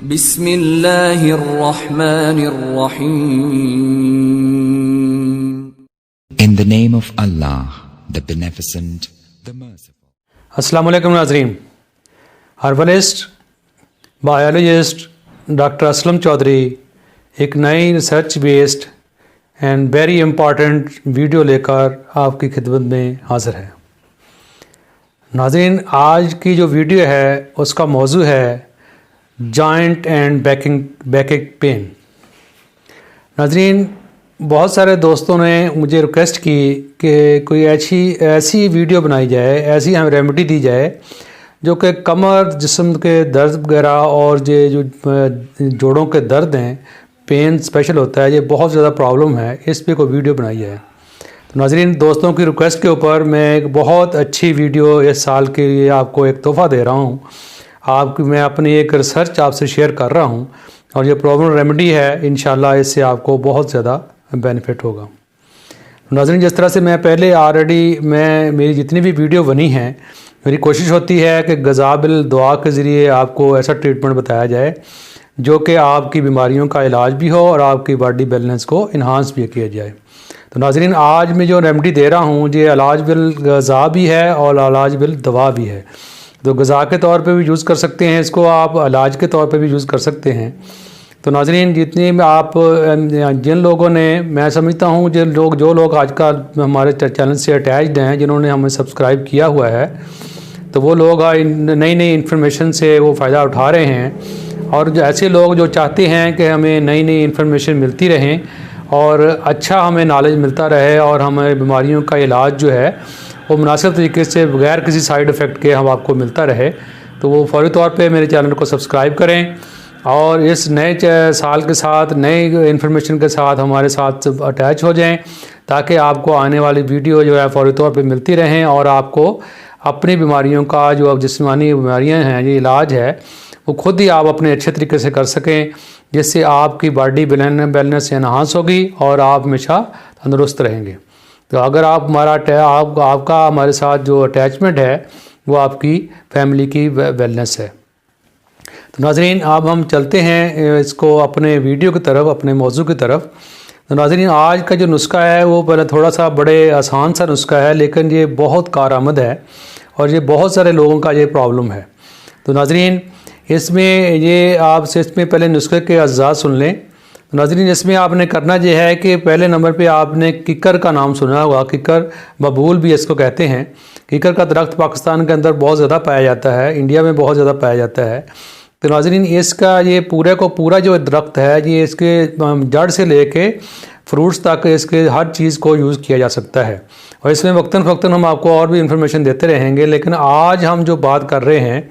बिस्मिल्लाहिर्रहमानिर्रहीम। In the name of Allah, the Beneficent, the Merciful. अस्सलाम वालेकुम नाज़रीन। Herbalist biologist doctor Aslam Chaudhary एक नई research based and very important video लेकर आपकी खिदमत में हाज़िर है। नाज़रीन, आज की जो वीडियो है उसका मौजू है जॉइंट एंड बैक पेन। नाज़रीन, बहुत सारे दोस्तों ने मुझे रिक्वेस्ट की कि कोई ऐसी वीडियो बनाई जाए, ऐसी हमें रेमेडी दी जाए जो कि कमर जिस्म के दर्द वगैरह और ये जो जोड़ों के दर्द हैं, पेन स्पेशल होता है, ये बहुत ज़्यादा प्रॉब्लम है, इस पे कोई वीडियो बनाई जाए। तो नाज़रीन, दोस्तों की रिक्वेस्ट के ऊपर मैं एक बहुत अच्छी वीडियो इस साल के लिए आपको एक तोहफ़ा दे रहा हूँ। मैं अपनी एक रिसर्च आपसे शेयर कर रहा हूँ और ये प्रॉब्लम रेमेडी है। इंशाल्लाह इससे आपको बहुत ज़्यादा बेनिफिट होगा। नाज़रीन, जिस तरह से मैं पहले मेरी जितनी भी वीडियो बनी हैं, मेरी कोशिश होती है कि ग़ज़ा बिल दुआ के ज़रिए आपको ऐसा ट्रीटमेंट बताया जाए जो कि आपकी बीमारियों का इलाज भी हो और आपकी बॉडी बैलेंस को इन्हांस भी किया जाए। तो नाज़रीन, आज मैं जो रेमेडी दे रहा हूँ ये इलाज बिल ग़ज़ा भी है और इलाज बिल दवा भी है। तो ग़ज़ा के तौर पे भी यूज़ कर सकते हैं इसको, आप इलाज के तौर पे भी यूज़ कर सकते हैं। तो नाज़रीन, जिन लोगों ने, मैं समझता हूँ जो लोग आजकल हमारे चैनल से अटैच्ड हैं, जिन्होंने हमें सब्सक्राइब किया हुआ है, तो वो लोग नई नई इन्फॉर्मेशन से वो फ़ायदा उठा रहे हैं। और जो ऐसे लोग जो चाहते हैं कि हमें नई नई इन्फॉर्मेशन मिलती रहें और अच्छा हमें नॉलेज मिलता रहे और हमें बीमारियों का इलाज जो है वो मुनासिब तरीके से बगैर किसी साइड इफ़ेक्ट के हम आपको मिलता रहे, तो वो फ़ौरी तौर पे मेरे चैनल को सब्सक्राइब करें और इस नए साल के साथ नए इन्फॉर्मेशन के साथ हमारे साथ अटैच हो जाएं, ताकि आपको आने वाली वीडियो जो है फ़ौरी तौर पे मिलती रहें और आपको अपनी बीमारियों का जो जिस्मानी बीमारियां हैं, ये इलाज है, वो खुद ही आप अपने अच्छे तरीके से कर सकें, जिससे आपकी बॉडी बैलेंस एनहांस होगी और आप हमेशा तंदुरुस्त रहेंगे। तो अगर आपका हमारे साथ जो अटैचमेंट है वो आपकी फैमिली की वेलनेस है। तो नाज़रीन, अब हम चलते हैं इसको अपने वीडियो की तरफ, अपने मौजू की तरफ। तो नाज़रीन, आज का जो नुस्खा है वो पहले थोड़ा सा बड़े आसान सा नुस्खा है, लेकिन ये बहुत कारआमद है और ये बहुत सारे लोगों का ये प्रॉब्लम है। तो नाज़रीन, इसमें पहले नुस्खे के अज्जा सुन लें। तो नाज़रीन, इसमें आपने करना ये है कि पहले नंबर पे आपने किकर का नाम सुना होगा, किकर बबूल भी इसको कहते हैं। किकर का दरख्त पाकिस्तान के अंदर बहुत ज़्यादा पाया जाता है, इंडिया में बहुत ज़्यादा पाया जाता है। तो नाज़रीन, इसका ये पूरा जो दरख्त है, ये इसके जड़ से लेके फ्रूट्स तक इसके हर चीज़ को यूज़ किया जा सकता है और इसमें वक्तन फ़वक्तन हम आपको और भी इंफॉर्मेशन देते रहेंगे। लेकिन आज हम जो बात कर रहे हैं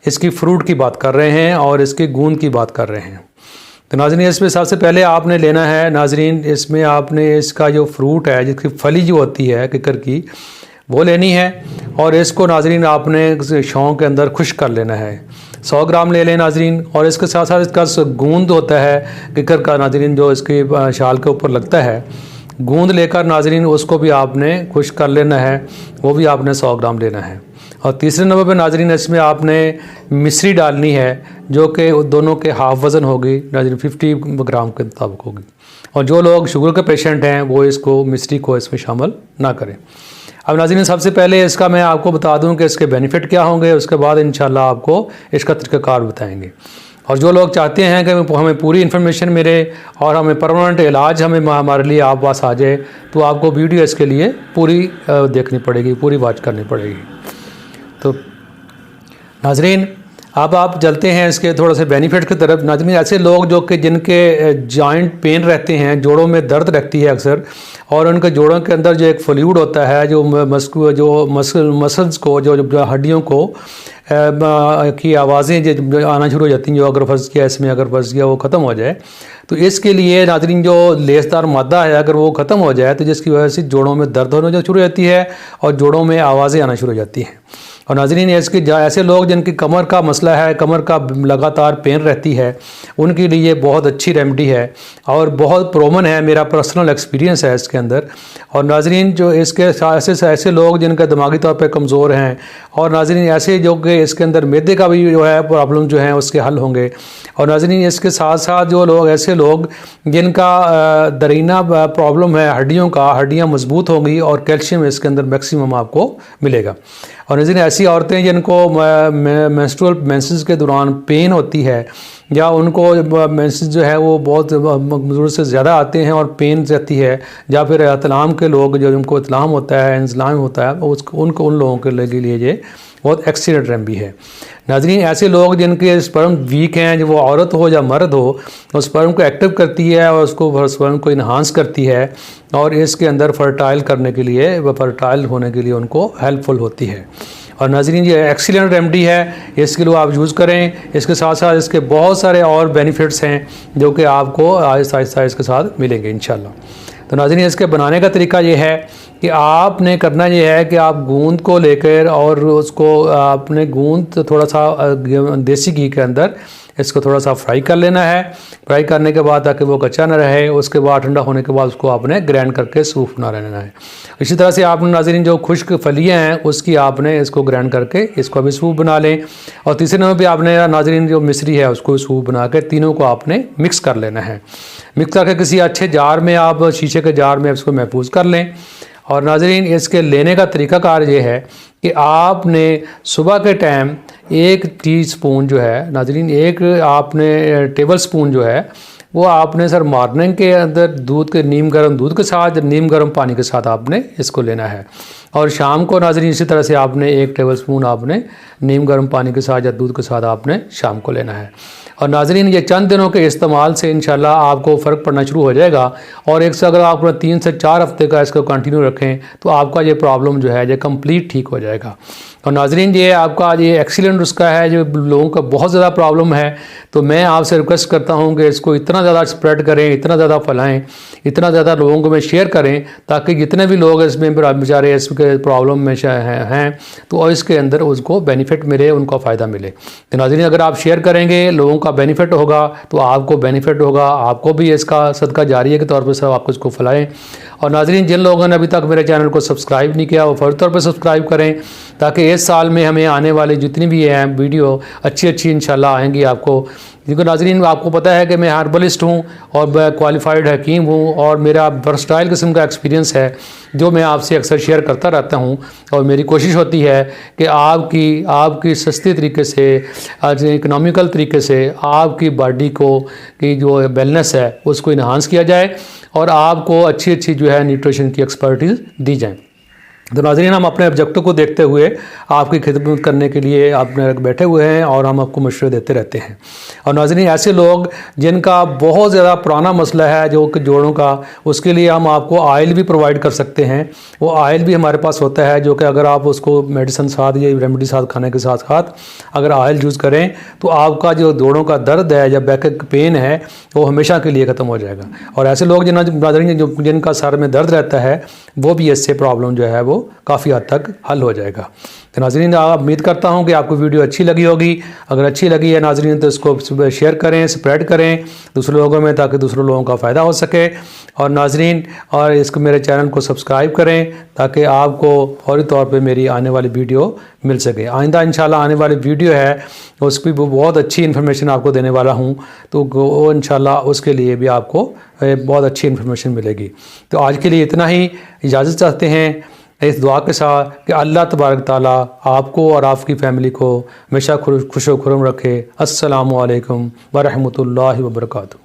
इसकी फ्रूट की बात कर रहे हैं और इसकी गूंद की बात कर रहे हैं। तो नाज़रीन, इसमें सबसे पहले आपने लेना है, नाज़रीन, इसमें आपने इसका जो फ्रूट है, जिसकी फली जो होती है किकर की, वो लेनी है और इसको नाज़रीन आपने शौं के अंदर खुश्क कर लेना है। 100 ग्राम ले लें नाज़रीन। और इसके साथ साथ इसका गूंद होता है किकर का, नाज़रीन, जो इसके शाल के ऊपर लगता है, गूंद लेकर नाज़रीन उसको भी आपने खुश्क कर लेना है, वो भी आपने 100 ग्राम लेना है। और तीसरे नंबर पर नाज़रीन इसमें आपने मिश्री डालनी है, जो कि दोनों के हाफ वज़न होगी, नाज़रीन 50 ग्राम के मुताबिक होगी। और जो लोग शुगर के पेशेंट हैं वो मिश्री को इसमें शामिल ना करें। अब नाज़रीन, सबसे पहले इसका मैं आपको बता दूं कि इसके बेनिफिट क्या होंगे, उसके बाद इंशाल्लाह आपको इसका तरीक़ाकार बताएंगे। और जो लोग चाहते हैं कि हमें पूरी इन्फॉर्मेशन मिले और हमें परमानेंट इलाज हमारे लिए आप पास आ जाए, तो आपको वीडियो इसके लिए पूरी देखनी पड़ेगी, पूरी वॉच करनी पड़ेगी। तो नाज़रीन, अब आप चलते हैं इसके थोड़ा से बेनिफिट की तरफ। नाज़रीन, ऐसे लोग जिनके जॉइंट पेन रहते हैं, जोड़ों में दर्द रहती है अक्सर, और उनके जोड़ों के अंदर जो एक फ्लूइड होता है जो मसल्स को, जो हड्डियों को की आवाज़ें जो आना शुरू हो जाती हैं, जो अगर फंस गया इसमें, अगर फंस गया वो ख़त्म हो जाए, तो इसके लिए नाज़रीन जो लेसदार मादा है अगर वो ख़त्म हो जाए तो जिसकी वजह से जोड़ों में दर्द होना शुरू हो जाती है और जोड़ों में आवाज़ें आना शुरू हो जाती हैं। और नाज़रीन इसके ऐसे लोग जिनकी कमर का मसला है, कमर का लगातार पेन रहती है, उनके लिए बहुत अच्छी रेमेडी है और बहुत प्रोमन है, मेरा पर्सनल एक्सपीरियंस है इसके अंदर। और नाज़रीन जो इसके ऐसे लोग जिनका दिमागी तौर पे कमज़ोर हैं, और नाज़रीन ऐसे जो कि इसके अंदर मैदे का भी जो है प्रॉब्लम जो है उसके हल होंगे। और नाज़रीन इसके साथ साथ जो लोग ऐसे लोग जिनका दरीना प्रॉब्लम है, हड्डियाँ मजबूत होंगी और कैल्शियम इसके अंदर मैक्सिमम आपको मिलेगा। और नाज़रीन ऐसी औरतें जिनको मेंस्ट्रुअल मेंसेस के दौरान पेन होती है, या उनको मेंसेस जो है वो बहुत ज़रूरत से ज़्यादा आते हैं और पेन रहती है, या फिर इतलाम के लोग जो उनको इतलाम होता है, इंसलाम होता है, उन लोगों के लिए ये बहुत एक्सीलेंट रेमेडी है। नाज़रीन ऐसे लोग जिनके स्पर्म वीक हैं, जो वो औरत हो या मर्द हो, वो स्पर्म को एक्टिव करती है और उसको स्पर्म को इन्हांस करती है और इसके अंदर फर्टाइल करने के लिए, फर्टाइल होने के लिए उनको हेल्पफुल होती है। और नाज़रीन ये एक्सीलेंट रेमेडी है, इसके लिए आप यूज़ करें। इसके साथ साथ इसके बहुत सारे और बेनिफिट्स हैं जो कि आपको आहिस्ता आहिस्ता इसके साथ मिलेंगे इंशाल्लाह। तो नाज़रीन इसके बनाने का तरीका ये है कि आपने करना ये है कि आप गूंद को लेकर और उसको आपने गूंद थोड़ा सा देसी घी के अंदर इसको थोड़ा सा फ्राई कर लेना है। फ्राई करने के बाद ताकि वो कच्चा न रहे, उसके बाद ठंडा होने के बाद उसको आपने ग्राइंड करके सूप बना लेना है। इसी तरह से आपने नाज़रीन जो खुश्क फलियाँ हैं उसकी आपने इसको ग्राइंड करके इसको भी सूप बना लें। और तीसरे नंबर पे आपने नाज़रीन जो मिश्री है उसको सूप बना के तीनों को आपने मिक्स कर लेना है। मिक्स करके किसी अच्छे जार में, आप शीशे के जार में इसको महफूज कर लें। और नाज़रीन इसके लेने का तरीक़ाकार ये है कि आपने सुबह के टाइम 1 टीस्पून जो है नाज़रीन, एक आपने टेबल स्पून जो है वो आपने सर मॉर्निंग के अंदर दूध के नीम गर्म दूध के साथ, नीम गर्म पानी के साथ आपने इसको लेना है। और शाम को नाज़रीन इसी तरह से आपने 1 टेबल स्पून आपने नीम गर्म पानी के साथ या दूध के साथ आपने शाम को लेना है। और नाज़रीन ये चंद दिनों के इस्तेमाल से इंशाल्लाह आपको फ़र्क पड़ना शुरू हो जाएगा। और एक से अगर आप 3 से 4 हफ्ते का इसको कंटिन्यू रखें तो आपका ये प्रॉब्लम जो है ये कंप्लीट ठीक हो जाएगा। और नाज़रीन ये आपका ये एक्सीलेंट उसका है, जो लोगों का बहुत ज़्यादा प्रॉब्लम है, तो मैं आपसे रिक्वेस्ट करता हूँ कि इसको इतना ज़्यादा स्प्रेड करें, इतना ज़्यादा फैलाएं, इतना ज़्यादा लोगों को में शेयर करें ताकि जितने भी लोग इसमें बेचारे इसके प्रॉब्लम में हैं तो इसके अंदर उसको बेनिफिट मिले, उनको फ़ायदा मिले। तो नाज़रीन अगर आप शेयर करेंगे, लोगों का बेनिफिट होगा तो आपको बेनिफिट होगा, आपको भी इसका सदका जारिया के तौर पर सब आपको इसको फैलाएँ। और नाज़रीन जिन लोगों ने अभी तक मेरे चैनल को सब्सक्राइब नहीं किया वो फौरी तौर पर सब्सक्राइब करें ताकि इस साल में हमें आने वाली जितनी भी हैं वीडियो अच्छी इंशाल्लाह आएंगी आपको। क्योंकि नाज़रीन आपको पता है कि मैं हर्बलिस्ट हूँ और क्वालिफाइड हकीम हूँ और मेरा वर्सटाइल किस्म का एक्सपीरियंस है जो मैं आपसे अक्सर शेयर करता रहता हूँ। और मेरी कोशिश होती है कि आपकी सस्ती तरीके से, इकोनॉमिकल तरीके से आपकी बॉडी को की जो वेलनेस है उसको इन्हांस किया जाए और आपको अच्छी जो है न्यूट्रिशन की एक्सपर्टीज़ दी जाए। तो नाज़रीन हम अपने ऑब्जेक्टिव को देखते हुए आपकी खिदमत करने के लिए आपने बैठे हुए हैं और हम आपको मशवरे देते रहते हैं। और नाज़रीन ऐसे लोग जिनका बहुत ज़्यादा पुराना मसला है जो कि जोड़ों का, उसके लिए हम आपको ऑयल भी प्रोवाइड कर सकते हैं। वो ऑयल भी हमारे पास होता है जो कि अगर आप उसको मेडिसिन साथ या रेमेडी साथ खाने के साथ साथ अगर ऑयल यूज़ करें तो आपका जो जोड़ों का दर्द है या बैक पेन है वो हमेशा के लिए ख़त्म हो जाएगा। और ऐसे लोग जिनका सर में दर्द रहता है वो भी इससे प्रॉब्लम जो है वो काफ़ी हद तक हल हो जाएगा। तो नाज़रीन उम्मीद करता हूँ कि आपको वीडियो अच्छी लगी होगी। अगर अच्छी लगी है नाज़रीन तो इसको शेयर करें, स्प्रेड करें दूसरे लोगों में ताकि दूसरे लोगों का फ़ायदा हो सके। और नाज़रीन और इसको मेरे चैनल को सब्सक्राइब करें ताकि आपको फौरी तौर पे मेरी आने वाली वीडियो मिल सके। आइंदा इंशाल्लाह आने वाली वीडियो है उसकी बहुत अच्छी इन्फॉर्मेशन आपको देने वाला हूँ, तो वो इंशाल्लाह उसके लिए भी आपको बहुत अच्छी इन्फॉर्मेशन मिलेगी। तो आज के लिए इतना ही, इजाज़त चाहते हैं इस दुआ के साथ कि अल्लाह तबारक ताला आपको और आपकी फ़ैमिली को हमेशा खुश व खुर्रम रखे। अस्सलामु अलैकुम व रहमतुल्लाहि व बरकातुहू।